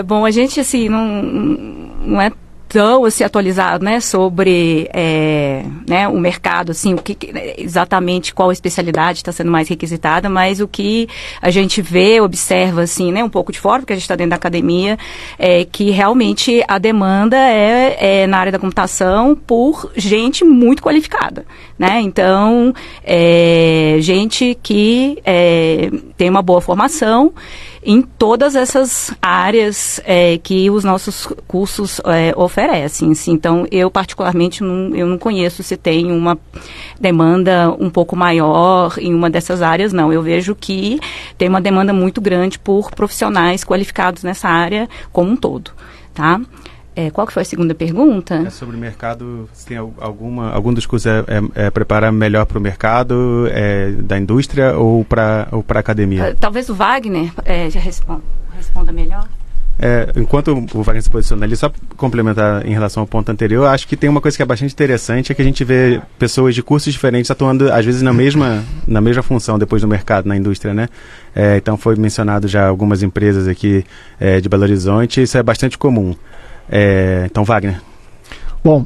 Bom, a gente, assim, não é tão assim, atualizado, né, sobre né, o mercado, assim, exatamente qual especialidade está sendo mais requisitada, mas o que a gente vê, observa, assim, né, um pouco de fora, porque a gente está dentro da academia, que realmente a demanda é na área da computação por gente muito qualificada, né, então, gente que tem uma boa formação em todas essas áreas que os nossos cursos oferecem. Assim. Então, eu particularmente eu não conheço se tem uma demanda um pouco maior em uma dessas áreas, não. Eu vejo que tem uma demanda muito grande por profissionais qualificados nessa área como um todo, tá? Qual que foi a segunda pergunta? É sobre o mercado, se tem algum dos cursos preparar melhor para o mercado da indústria ou para a academia? Talvez o Wagner já responda melhor. Enquanto o Wagner se posiciona ali, só complementar em relação ao ponto anterior, acho que tem uma coisa que é bastante interessante, é que a gente vê pessoas de cursos diferentes atuando, às vezes, na mesma função depois do mercado, na indústria, né? Então, foi mencionado já algumas empresas aqui de Belo Horizonte, isso é bastante comum. Então, Wagner. Bom,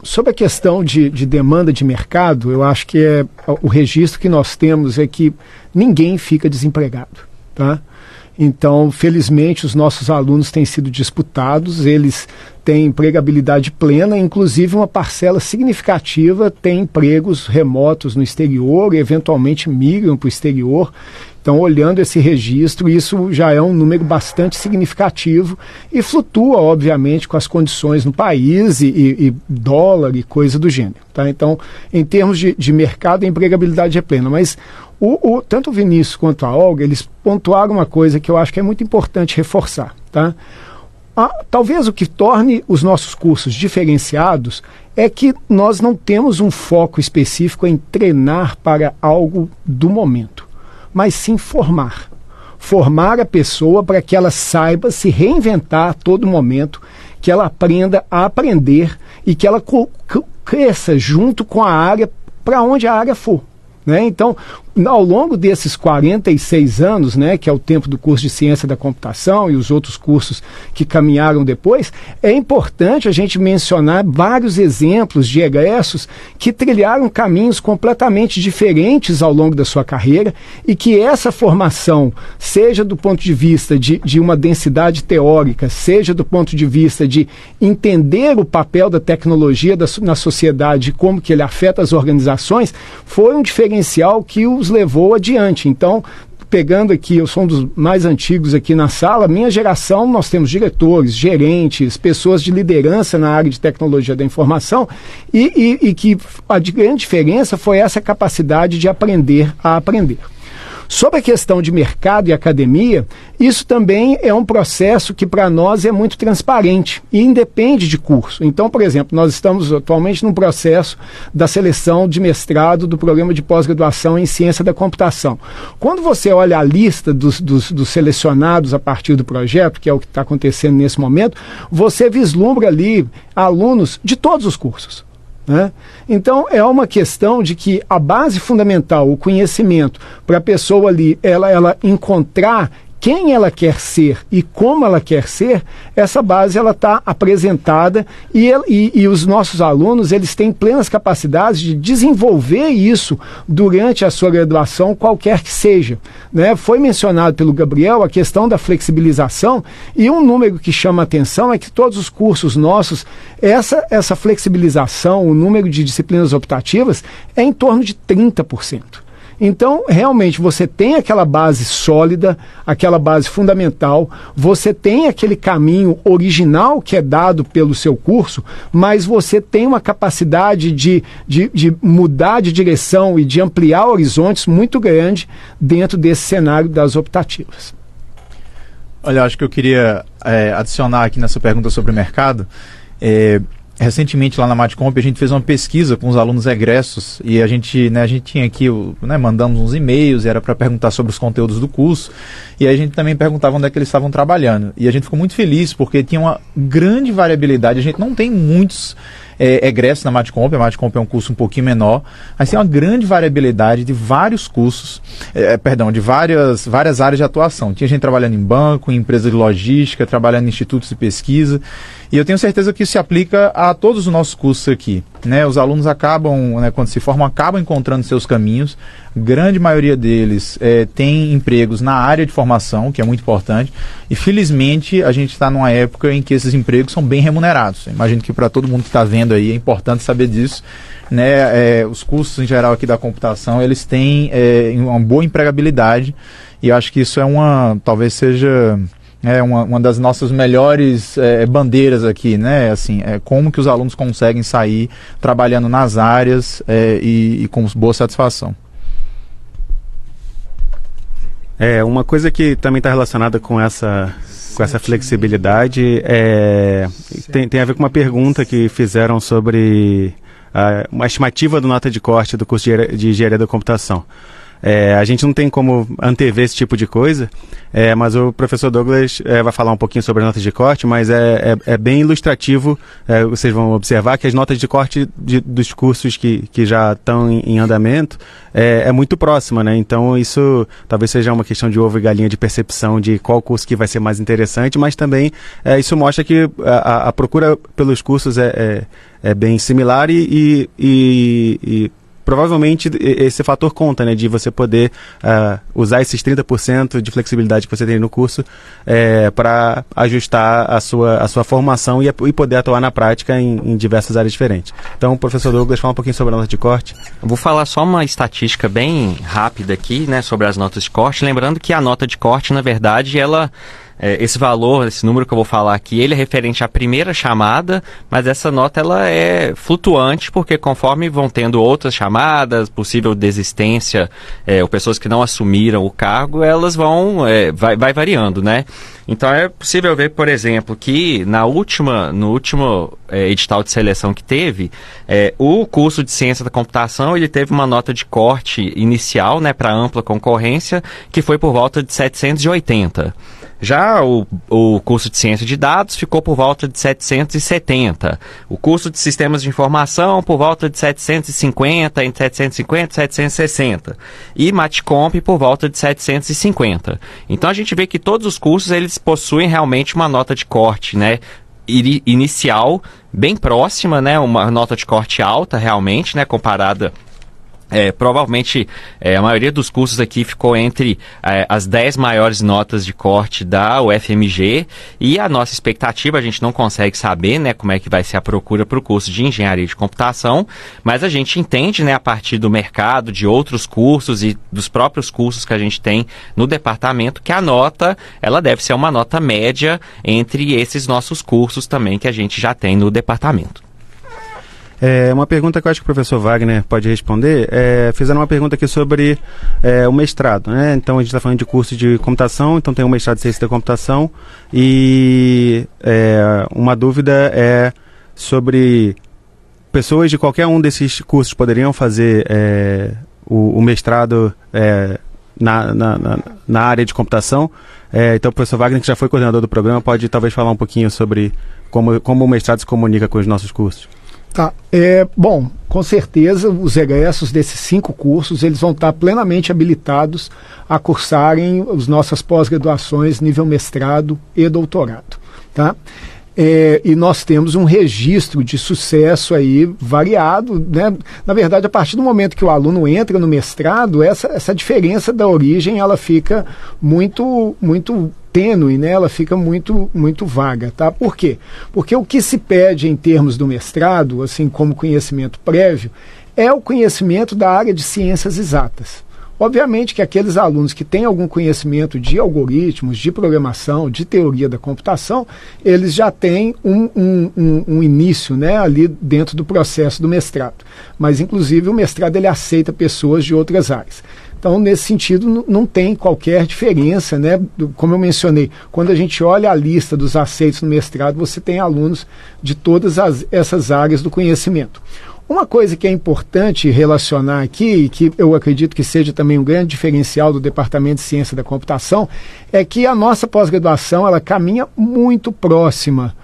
sobre a questão de demanda de mercado, eu acho que o registro que nós temos é que ninguém fica desempregado, tá? Então, felizmente, os nossos alunos têm sido disputados, eles têm empregabilidade plena, inclusive uma parcela significativa tem empregos remotos no exterior e eventualmente migram para o exterior. Então, olhando esse registro, isso já é um número bastante significativo e flutua, obviamente, com as condições no país e dólar e coisa do gênero. Tá? Então, em termos de mercado, a empregabilidade é plena. Mas tanto o Vinícius quanto a Olga, eles pontuaram uma coisa que eu acho que é muito importante reforçar. Tá? Talvez o que torne os nossos cursos diferenciados é que nós não temos um foco específico em treinar para algo do momento, mas sim formar a pessoa para que ela saiba se reinventar a todo momento, que ela aprenda a aprender e que ela cresça junto com a área para onde a área for. Né? Então, ao longo desses 46 anos, né, que é o tempo do curso de Ciência da Computação e os outros cursos que caminharam depois, é importante a gente mencionar vários exemplos de egressos que trilharam caminhos completamente diferentes ao longo da sua carreira e que essa formação, seja do ponto de vista de uma densidade teórica, seja do ponto de vista de entender o papel da tecnologia na sociedade e como que ele afeta as organizações, foi um diferencial que os levou adiante. Então, pegando aqui, eu sou um dos mais antigos aqui na sala, minha geração, nós temos diretores, gerentes, pessoas de liderança na área de tecnologia da informação, e que a grande diferença foi essa capacidade de aprender a aprender. Sobre a questão de mercado e academia, isso também é um processo que para nós é muito transparente e independe de curso. Então, por exemplo, nós estamos atualmente num processo da seleção de mestrado do programa de pós-graduação em ciência da computação. Quando você olha a lista dos selecionados a partir do projeto, que é o que está acontecendo nesse momento, você vislumbra ali alunos de todos os cursos. Né? Então é uma questão de que a base fundamental, o conhecimento, para a pessoa ali, ela encontrar quem ela quer ser e como ela quer ser, essa base ela está apresentada e os nossos alunos eles têm plenas capacidades de desenvolver isso durante a sua graduação, qualquer que seja. Né? Foi mencionado pelo Gabriel a questão da flexibilização e um número que chama a atenção é que todos os cursos nossos, essa flexibilização, o número de disciplinas optativas é em torno de 30%. Então, realmente, você tem aquela base sólida, aquela base fundamental, você tem aquele caminho original que é dado pelo seu curso, mas você tem uma capacidade de mudar de direção e de ampliar horizontes muito grande dentro desse cenário das optativas. Olha, acho que eu queria adicionar aqui nessa pergunta sobre o mercado. Recentemente lá na Matcomp a gente fez uma pesquisa com os alunos egressos e a gente tinha aqui, mandamos uns e-mails, era para perguntar sobre os conteúdos do curso e a gente também perguntava onde é que eles estavam trabalhando e a gente ficou muito feliz porque tinha uma grande variabilidade, a gente não tem muitos egressos na Matcomp, a Matcomp é um curso um pouquinho menor, mas tem uma grande variabilidade de vários cursos, de várias áreas de atuação. Tinha gente trabalhando em banco, em empresas de logística, trabalhando em institutos de pesquisa, e eu tenho certeza que isso se aplica a todos os nossos cursos aqui. Né? Os alunos acabam, quando se formam, acabam encontrando seus caminhos. Grande maioria deles tem empregos na área de formação, que é muito importante, e felizmente a gente está numa época em que esses empregos são bem remunerados. Eu imagino que para todo mundo que está vendo aí é importante saber disso. Né? Os cursos em geral aqui da computação, eles têm uma boa empregabilidade, e eu acho que isso talvez seja uma das nossas melhores bandeiras aqui, né? Assim, como que os alunos conseguem sair trabalhando nas áreas e com boa satisfação. Uma coisa que também está relacionada com essa flexibilidade tem a ver com uma pergunta que fizeram sobre uma estimativa do nota de corte do curso de Engenharia da Computação. A gente não tem como antever esse tipo de coisa, mas o professor Douglas vai falar um pouquinho sobre as notas de corte, mas é bem ilustrativo, vocês vão observar que as notas de corte dos cursos que já estão em andamento é muito próxima, né? Então isso talvez seja uma questão de ovo e galinha de percepção de qual curso que vai ser mais interessante, mas também isso mostra que a procura pelos cursos é bem similar e provavelmente esse fator conta, né, de você poder usar esses 30% de flexibilidade que você tem no curso para ajustar a sua formação e poder atuar na prática em diversas áreas diferentes. Então, professor Douglas, fala um pouquinho sobre a nota de corte. Eu vou falar só uma estatística bem rápida aqui, né, sobre as notas de corte, lembrando que a nota de corte, na verdade, esse valor, esse número que eu vou falar aqui, ele é referente à primeira chamada, mas essa nota ela é flutuante, porque conforme vão tendo outras chamadas, possível desistência, ou pessoas que não assumiram o cargo, elas vai variando, né? Então é possível ver, por exemplo, que no último edital de seleção que teve, o curso de Ciência da Computação, ele teve uma nota de corte inicial, né, para ampla concorrência, que foi por volta de 780. Já o curso de Ciência de Dados ficou por volta de 770. O curso de Sistemas de Informação por volta de 750, entre 750 e 760. E Matcomp por volta de 750. Então a gente vê que todos os cursos eles possuem realmente uma nota de corte, né, inicial bem próxima, né, uma nota de corte alta realmente, né, comparada Provavelmente a maioria dos cursos aqui ficou entre as 10 maiores notas de corte da UFMG, e a nossa expectativa, a gente não consegue saber, né, como é que vai ser a procura para o curso de engenharia de computação, mas a gente entende, né, a partir do mercado, de outros cursos e dos próprios cursos que a gente tem no departamento, que a nota, ela deve ser uma nota média entre esses nossos cursos também que a gente já tem no departamento. Uma pergunta que eu acho que o professor Wagner pode responder. Fizeram uma pergunta aqui sobre o mestrado, né? Então a gente está falando de curso de computação, então tem um mestrado de ciência da computação, e uma dúvida é sobre pessoas de qualquer um desses cursos poderiam fazer o mestrado na área de computação. Então o professor Wagner, que já foi coordenador do programa, pode talvez falar um pouquinho sobre como o mestrado se comunica com os nossos cursos. Tá. Bom, com certeza os egressos desses 5 cursos, eles vão estar plenamente habilitados a cursarem as nossas pós-graduações nível mestrado e doutorado, tá? E nós temos um registro de sucesso aí variado, né? Na verdade, a partir do momento que o aluno entra no mestrado, essa diferença da origem, ela fica muito tênue, né? Ela fica muito vaga, tá? Por quê? Porque o que se pede em termos do mestrado, assim como conhecimento prévio, é o conhecimento da área de ciências exatas. Obviamente que aqueles alunos que têm algum conhecimento de algoritmos, de programação, de teoria da computação, eles já têm um início, né, ali dentro do processo do mestrado. Mas, inclusive, o mestrado ele aceita pessoas de outras áreas. Então, nesse sentido, não tem qualquer diferença, né? Como eu mencionei, quando a gente olha a lista dos aceitos no mestrado, você tem alunos de todas essas áreas do conhecimento. Uma coisa que é importante relacionar aqui, e que eu acredito que seja também um grande diferencial do Departamento de Ciência da Computação, é que a nossa pós-graduação ela caminha muito próxima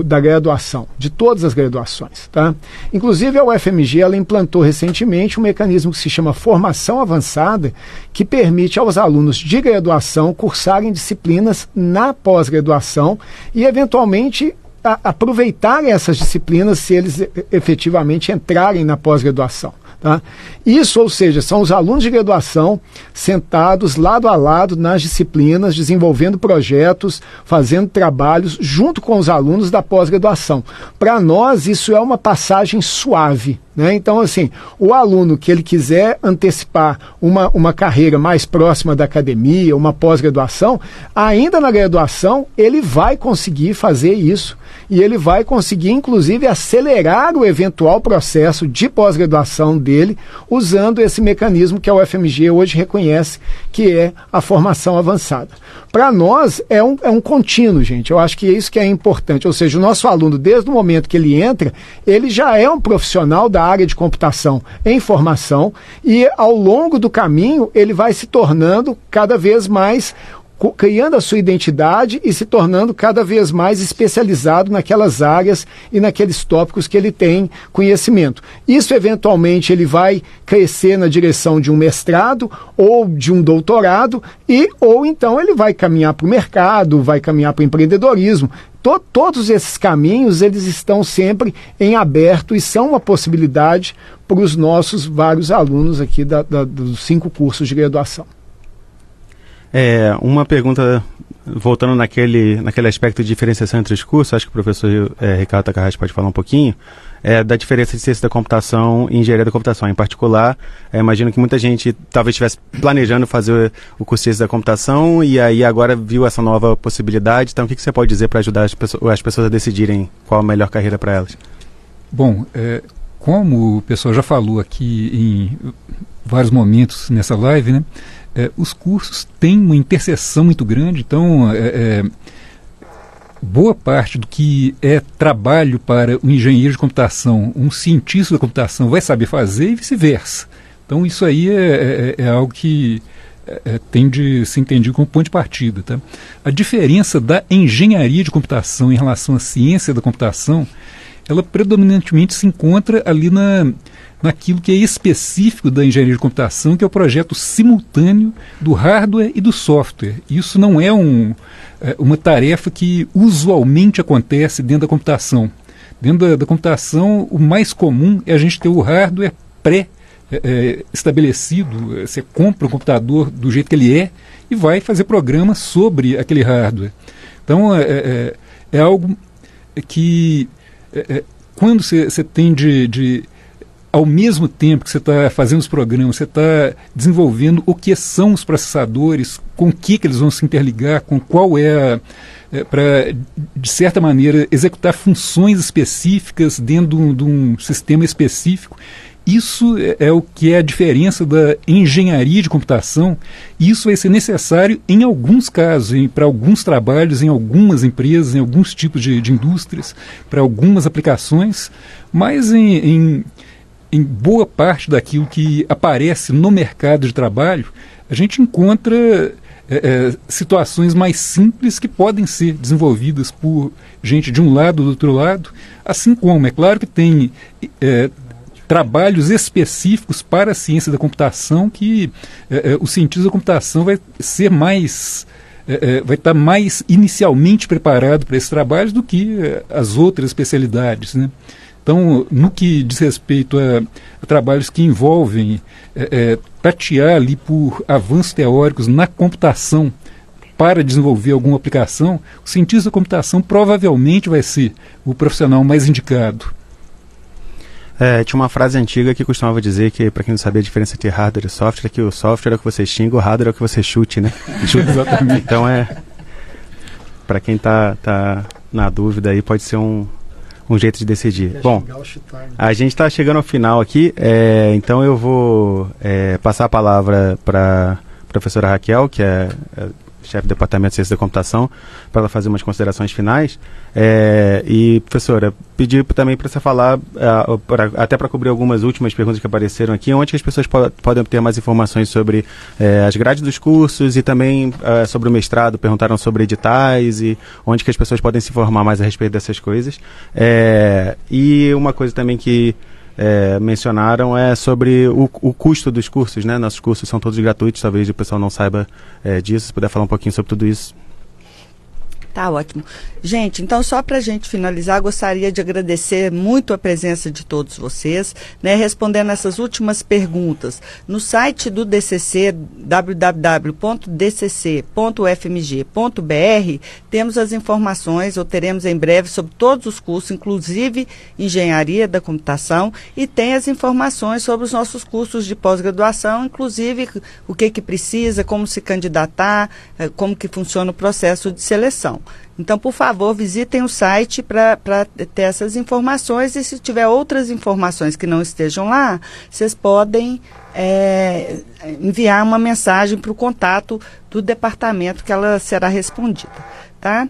da graduação, de todas as graduações, tá? Inclusive a UFMG ela implantou recentemente um mecanismo que se chama formação avançada, que permite aos alunos de graduação cursarem disciplinas na pós-graduação e eventualmente aproveitar essas disciplinas se eles efetivamente entrarem na pós-graduação. Tá? Isso, ou seja, são os alunos de graduação sentados lado a lado nas disciplinas, desenvolvendo projetos, fazendo trabalhos junto com os alunos da pós-graduação. Para nós, isso é uma passagem suave. Né? Então, assim, o aluno que ele quiser antecipar uma carreira mais próxima da academia, uma pós-graduação, ainda na graduação, ele vai conseguir fazer isso e ele vai conseguir, inclusive, acelerar o eventual processo de pós-graduação dele usando esse mecanismo que a UFMG hoje reconhece, que é a formação avançada. Para nós, é um contínuo, gente. Eu acho que é isso que é importante. Ou seja, o nosso aluno, desde o momento que ele entra, ele já é um profissional da área de computação em formação e, ao longo do caminho, ele vai se tornando cada vez mais, criando a sua identidade e se tornando cada vez mais especializado naquelas áreas e naqueles tópicos que ele tem conhecimento. Isso, eventualmente, ele vai crescer na direção de um mestrado ou de um doutorado ou então ele vai caminhar para o mercado, vai caminhar para o empreendedorismo. Todos esses caminhos, eles estão sempre em aberto e são uma possibilidade para os nossos vários alunos aqui dos 5 cursos de graduação. Uma pergunta, voltando naquele aspecto de diferenciação entre os cursos, acho que o professor Ricardo Takahashi pode falar um pouquinho, da diferença de ciência da computação e engenharia da computação. Em particular, imagino que muita gente talvez estivesse planejando fazer o curso de ciência da computação e aí agora viu essa nova possibilidade. Então, o que você pode dizer para ajudar as pessoas a decidirem qual a melhor carreira para elas? Bom, como o pessoal já falou aqui em vários momentos nessa live, né? Os cursos têm uma interseção muito grande, então boa parte do que é trabalho para um engenheiro de computação, um cientista da computação vai saber fazer e vice-versa. Então isso aí é algo que tem de se entender como ponto de partida. Tá? A diferença da engenharia de computação em relação à ciência da computação, ela predominantemente se encontra ali naquilo que é específico da engenharia de computação, que é o projeto simultâneo do hardware e do software. Isso não é uma tarefa que usualmente acontece dentro da computação. Dentro da computação, o mais comum é a gente ter o hardware estabelecido. Você compra um computador do jeito que ele é e vai fazer programas sobre aquele hardware. Então, é algo que, quando você tem ao mesmo tempo que você está fazendo os programas, você está desenvolvendo o que são os processadores, com o que eles vão se interligar, com qual para, de certa maneira, executar funções específicas dentro de um sistema específico. Isso é o que é a diferença da engenharia de computação. Isso vai ser necessário em alguns casos, para alguns trabalhos, em algumas empresas, em alguns tipos de indústrias, para algumas aplicações, mas em boa parte daquilo que aparece no mercado de trabalho, a gente encontra situações mais simples que podem ser desenvolvidas por gente de um lado ou do outro lado, assim como, é claro que tem trabalhos específicos para a ciência da computação que o cientista da computação vai ser mais vai estar mais inicialmente preparado para esses trabalhos do que as outras especialidades, né? Então, no que diz respeito a trabalhos que envolvem tatear ali por avanços teóricos na computação para desenvolver alguma aplicação, o cientista da computação provavelmente vai ser o profissional mais indicado. Tinha uma frase antiga que costumava dizer que, para quem não sabia a diferença entre hardware e software, que o software é o que você xinga, o hardware é o que você chute, né? Exatamente. Então, para quem está na dúvida aí, pode ser um jeito de decidir. Bom, a gente está chegando ao final aqui, então eu vou passar a palavra para a professora Raquel, que é chefe do Departamento de Ciência da Computação, para ela fazer umas considerações finais. E, professora, pedir também para você falar, até para cobrir algumas últimas perguntas que apareceram aqui, onde que as pessoas podem obter mais informações sobre as grades dos cursos e também sobre o mestrado. Perguntaram sobre editais e onde que as pessoas podem se informar mais a respeito dessas coisas. E uma coisa também que mencionaram sobre o custo dos cursos, né? Nossos cursos são todos gratuitos, talvez o pessoal não saiba disso. Se puder falar um pouquinho sobre tudo isso. Tá ótimo. Gente, então só para a gente finalizar, gostaria de agradecer muito a presença de todos vocês, né, respondendo essas últimas perguntas. No site do DCC, www.dcc.ufmg.br, temos as informações, ou teremos em breve, sobre todos os cursos, inclusive Engenharia da Computação, e tem as informações sobre os nossos cursos de pós-graduação, inclusive o que precisa, como se candidatar, como que funciona o processo de seleção. Então, por favor, visitem o site para ter essas informações, e se tiver outras informações que não estejam lá, vocês podem enviar uma mensagem para o contato do departamento, que ela será respondida, tá?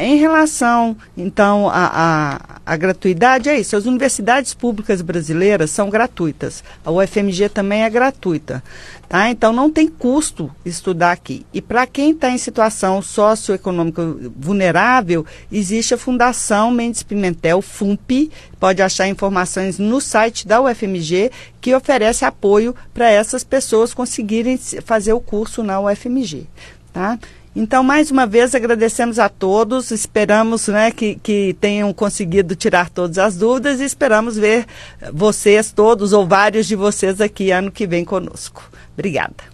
Em relação, então, à gratuidade, é isso. As universidades públicas brasileiras são gratuitas. A UFMG também é gratuita, tá? Então, não tem custo estudar aqui. E para quem está em situação socioeconômica vulnerável, existe a Fundação Mendes Pimentel, FUMP. Pode achar informações no site da UFMG, que oferece apoio para essas pessoas conseguirem fazer o curso na UFMG, tá? Então, mais uma vez, agradecemos a todos, esperamos, né, que tenham conseguido tirar todas as dúvidas, e esperamos ver vocês todos, ou vários de vocês, aqui ano que vem conosco. Obrigada.